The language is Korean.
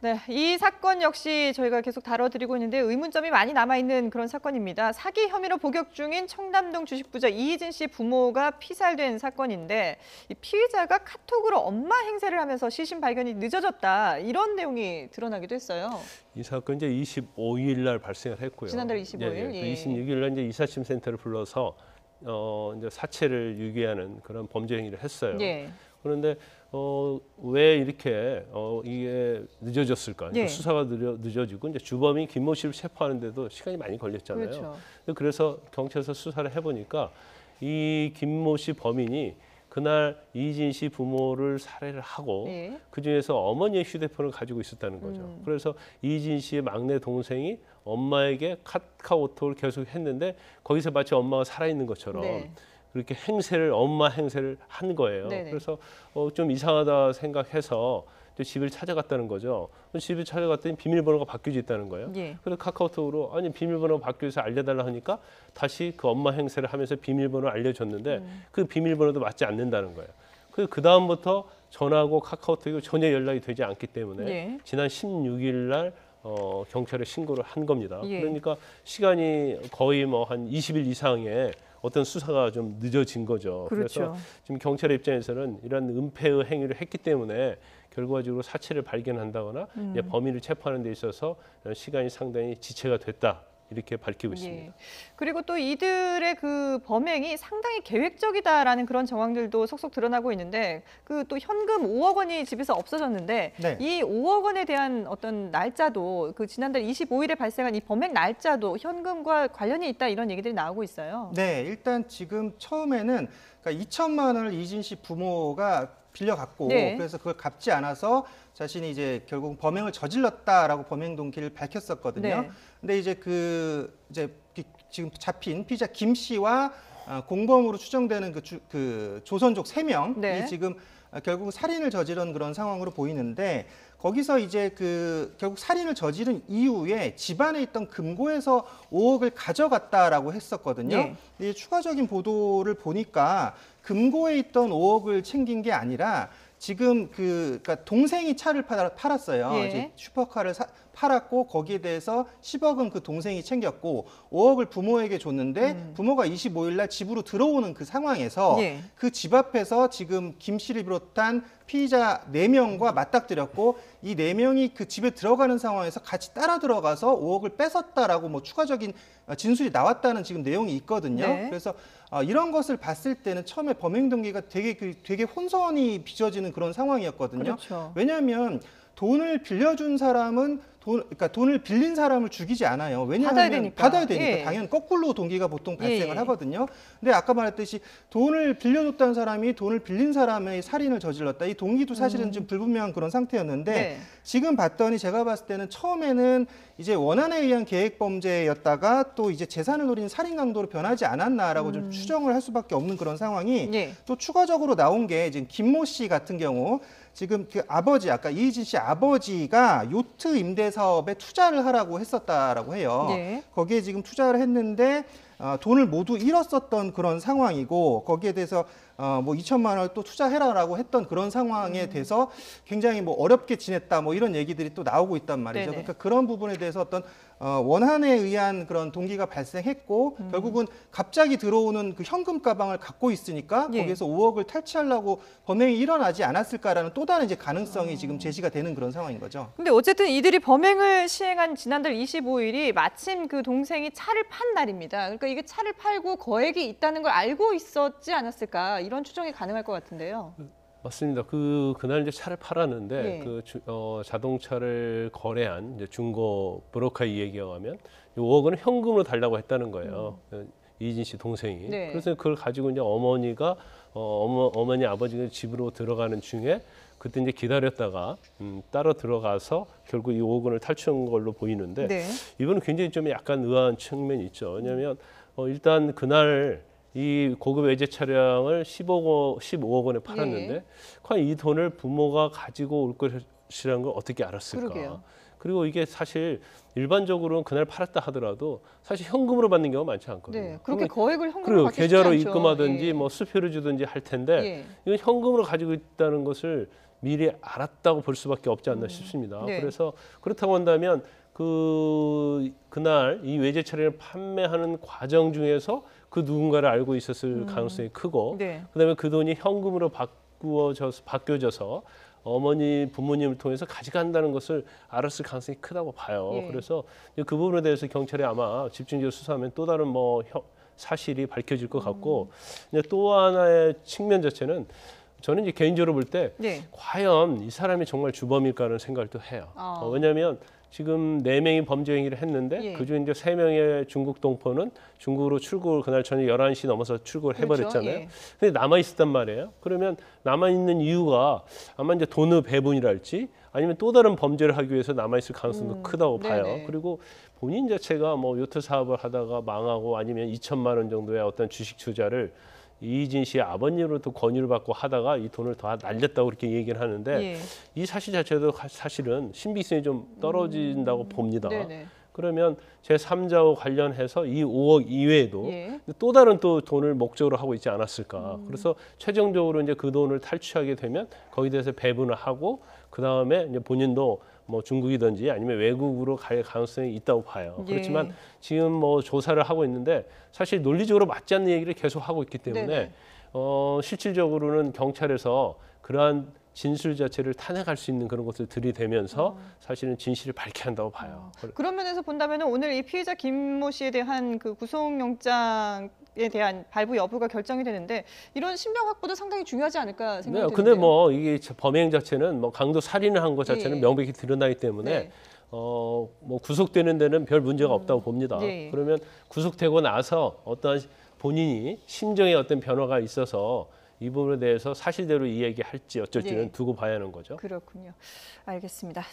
네, 이 사건 역시 저희가 계속 다뤄드리고 있는데 의문점이 많이 남아있는 그런 사건입니다. 사기 혐의로 복역 중인 청담동 주식부자 이희진 씨 부모가 피살된 사건인데 이 피의자가 카톡으로 엄마 행세를 하면서 시신 발견이 늦어졌다 이런 내용이 드러나기도 했어요. 이 사건 이제 25일 날 발생을 했고요. 지난달 25일. 예. 26일 날 이제 이삿짐 센터를 불러서 이제 사체를 유기하는 그런 범죄 행위를 했어요. 예. 그런데 왜 이렇게 이게 늦어졌을까? 예. 수사가 늦어지고 이제 주범인 김모 씨를 체포하는데도 시간이 많이 걸렸잖아요. 그렇죠. 그래서 경찰에서 수사를 해보니까 이 김모 씨 범인이 그날 이희진 씨 부모를 살해를 하고 예. 그중에서 어머니의 휴대폰을 가지고 있었다는 거죠. 그래서 이희진 씨의 막내 동생이 엄마에게 카카오톡을 계속 했는데 거기서 마치 엄마가 살아있는 것처럼 네. 그렇게 엄마 행세를 한 거예요. 네네. 그래서 좀 이상하다 생각해서 집을 찾아갔다는 거죠. 집을 찾아갔더니 비밀번호가 바뀌어져 있다는 거예요. 예. 그래서 카카오톡으로 아니 비밀번호가 바뀌어서 알려달라 하니까 다시 그 엄마 행세를 하면서 비밀번호를 알려줬는데 그 비밀번호도 맞지 않는다는 거예요. 그 다음부터 전화하고 카카오톡이 전혀 연락이 되지 않기 때문에 예. 지난 16일 날 경찰에 신고를 한 겁니다. 예. 그러니까 시간이 거의 뭐 한 20일 이상의 어떤 수사가 좀 늦어진 거죠. 그렇죠. 그래서 지금 경찰 입장에서는 이런 은폐의 행위를 했기 때문에 결과적으로 사체를 발견한다거나 이제 범인을 체포하는 데 있어서 시간이 상당히 지체가 됐다. 이렇게 밝히고 있습니다. 예. 그리고 또 이들의 그 범행이 상당히 계획적이다라는 그런 정황들도 속속 드러나고 있는데 그 또 현금 5억 원이 집에서 없어졌는데 네. 이 5억 원에 대한 어떤 날짜도 그 지난달 25일에 발생한 이 범행 날짜도 현금과 관련이 있다 이런 얘기들이 나오고 있어요. 네, 일단 지금 처음에는 그러니까 2천만 원을 이진 씨 부모가 빌려갔고 네. 그래서 그걸 갚지 않아서 자신이 이제 결국 범행을 저질렀다라고 범행 동기를 밝혔었거든요. 네. 근데 이제 지금 잡힌 피의자 김 씨와 공범으로 추정되는 그 조선족 3명이 네. 지금 결국 살인을 저지른 그런 상황으로 보이는데 거기서 이제 결국 살인을 저지른 이후에 집안에 있던 금고에서 5억을 가져갔다라고 했었거든요. 네. 근데 추가적인 보도를 보니까 금고에 있던 5억을 챙긴 게 아니라 지금 그러니까 동생이 차를 팔았어요. 예. 이제 슈퍼카를 팔았고 거기에 대해서 10억은 그 동생이 챙겼고 5억을 부모에게 줬는데 부모가 25일 날 집으로 들어오는 그 상황에서 예. 그 집 앞에서 지금 김 씨를 비롯한 피의자 4명과 맞닥뜨렸고 이 4명이 그 집에 들어가는 상황에서 같이 따라 들어가서 5억을 뺏었다라고 뭐 추가적인 진술이 나왔다는 지금 내용이 있거든요. 네. 그래서 이런 것을 봤을 때는 처음에 범행 동기가 되게 혼선이 빚어지는 그런 상황이었거든요. 그렇죠. 왜냐하면 돈을 빌려준 사람은 그러니까 돈을 빌린 사람을 죽이지 않아요. 왜냐하면 받아야 되니까. 예. 당연히 거꾸로 동기가 보통 발생을 하거든요. 근데 아까 말했듯이 돈을 빌려줬다는 사람이 돈을 빌린 사람의 살인을 저질렀다. 이 동기도 사실은 좀 불분명한 그런 상태였는데 네. 지금 봤더니 제가 봤을 때는 처음에는 이제 원한에 의한 계획 범죄였다가 또 이제 재산을 노리는 살인 강도로 변하지 않았나라고 좀 추정을 할 수밖에 없는 그런 상황이 예. 또 추가적으로 나온 게 지금 김모 씨 같은 경우 지금 그 아버지 아까 이희진 씨 아버지가 요트 임대 사업에 투자를 하라고 했었다라고 해요. 네. 거기에 지금 투자를 했는데 돈을 모두 잃었었던 그런 상황이고 거기에 대해서 뭐 2천만 원을 또 투자해라라고 했던 그런 상황에 대해서 굉장히 뭐 어렵게 지냈다 뭐 이런 얘기들이 또 나오고 있단 말이죠. 네네. 그러니까 그런 부분에 대해서 어떤 원한에 의한 그런 동기가 발생했고 결국은 갑자기 들어오는 그 현금 가방을 갖고 있으니까 예. 거기에서 5억을 탈취하려고 범행이 일어나지 않았을까라는 또 다른 이제 가능성이 지금 제시가 되는 그런 상황인 거죠. 근데 어쨌든 이들이 범행을 시행한 지난달 25일이 마침 그 동생이 차를 판 날입니다. 그러니까 이게 차를 팔고 거액이 있다는 걸 알고 있었지 않았을까 이런 추정이 가능할 것 같은데요. 맞습니다. 그날 이제 차를 팔았는데 네. 자동차를 거래한 이제 중고 브로커의 이야기에 의하면 5억 원을 현금으로 달라고 했다는 거예요. 이희진 씨 동생이. 네. 그래서 그걸 가지고 이제 어머니가 어머니 아버지가 집으로 들어가는 중에 그때 이제 기다렸다가 따로 들어가서 결국 이 5억 원을 탈취한 걸로 보이는데 네. 이거는 굉장히 좀 약간 의아한 측면이 있죠. 왜냐하면 일단 그날 이 고급 외제 차량을 15억 원에 팔았는데 예. 과연 이 돈을 부모가 가지고 올 것이라는 걸 어떻게 알았을까? 그러게요. 그리고 이게 사실 일반적으로는 그날 팔았다 하더라도 사실 현금으로 받는 경우가 많지 않거든요. 네. 그렇게 거액을 현금으로 그리고 받기 쉽지 계좌로 않죠. 입금하든지 예. 뭐 수표를 주든지 할 텐데 예. 이건 현금으로 가지고 있다는 것을 미리 알았다고 볼 수밖에 없지 않나 싶습니다. 네. 그래서 그렇다고 한다면 그날 이 외제 차량을 판매하는 과정 중에서 그 누군가를 알고 있었을 가능성이 크고 네. 그다음에 그 돈이 현금으로 바뀌어져서 어머니 부모님을 통해서 가져간다는 것을 알았을 가능성이 크다고 봐요. 예. 그래서 그 부분에 대해서 경찰이 아마 집중적으로 수사하면 또 다른 사실이 밝혀질 것 같고 이제 또 하나의 측면 자체는 저는 이제 개인적으로 볼 때 네. 과연 이 사람이 정말 주범일까라는 생각을 또 해요. 왜냐하면 지금 4명이 범죄 행위를 했는데 예. 그중에 이제 3명의 중국 동포는 중국으로 출국을 그날 저녁 11시 넘어서 출국을 해버렸잖아요. 그렇죠. 예. 근데 남아 있었단 말이에요. 그러면 남아 있는 이유가 아마 이제 돈의 배분이랄지 아니면 또 다른 범죄를 하기 위해서 남아 있을 가능성도 크다고 봐요. 네네. 그리고 본인 자체가 뭐 요트 사업을 하다가 망하고 아니면 2천만 원 정도의 어떤 주식 투자를 이희진 씨의 아버님으로부터 권유를 받고 하다가 이 돈을 다 날렸다고 그렇게 얘기를 하는데 예. 이 사실 자체도 사실은 신빙성이 좀 떨어진다고 봅니다. 네네. 그러면 제3자와 관련해서 이 5억 이외에도 예. 또 다른 또 돈을 목적으로 하고 있지 않았을까. 그래서 최종적으로 이제 그 돈을 탈취하게 되면 거기에 대해서 배분을 하고 그 다음에 이제 본인도 뭐 중국이든지 아니면 외국으로 갈 가능성이 있다고 봐요. 예. 그렇지만 지금 뭐 조사를 하고 있는데 사실 논리적으로 맞지 않는 얘기를 계속 하고 있기 때문에 네네. 실질적으로는 경찰에서 그러한 진술 자체를 탄핵할 수 있는 그런 것을 들이대면서 사실은 진실을 밝혀야 한다고 봐요. 그런 면에서 본다면 오늘 이 피해자 김모 씨에 대한 그 구속영장에 대한 발부 여부가 결정이 되는데 이런 신병 확보도 상당히 중요하지 않을까 생각이 네, 드는데요. 근데 뭐 이게 범행 자체는 뭐 강도 살인을 한 것 자체는 예. 명백히 드러나기 때문에 네. 뭐 구속되는 데는 별 문제가 없다고 봅니다. 예. 그러면 구속되고 나서 어떤 본인이 심정의 어떤 변화가 있어서 이 부분에 대해서 사실대로 이야기할지 어쩔지는 예. 두고 봐야 하는 거죠. 그렇군요. 알겠습니다.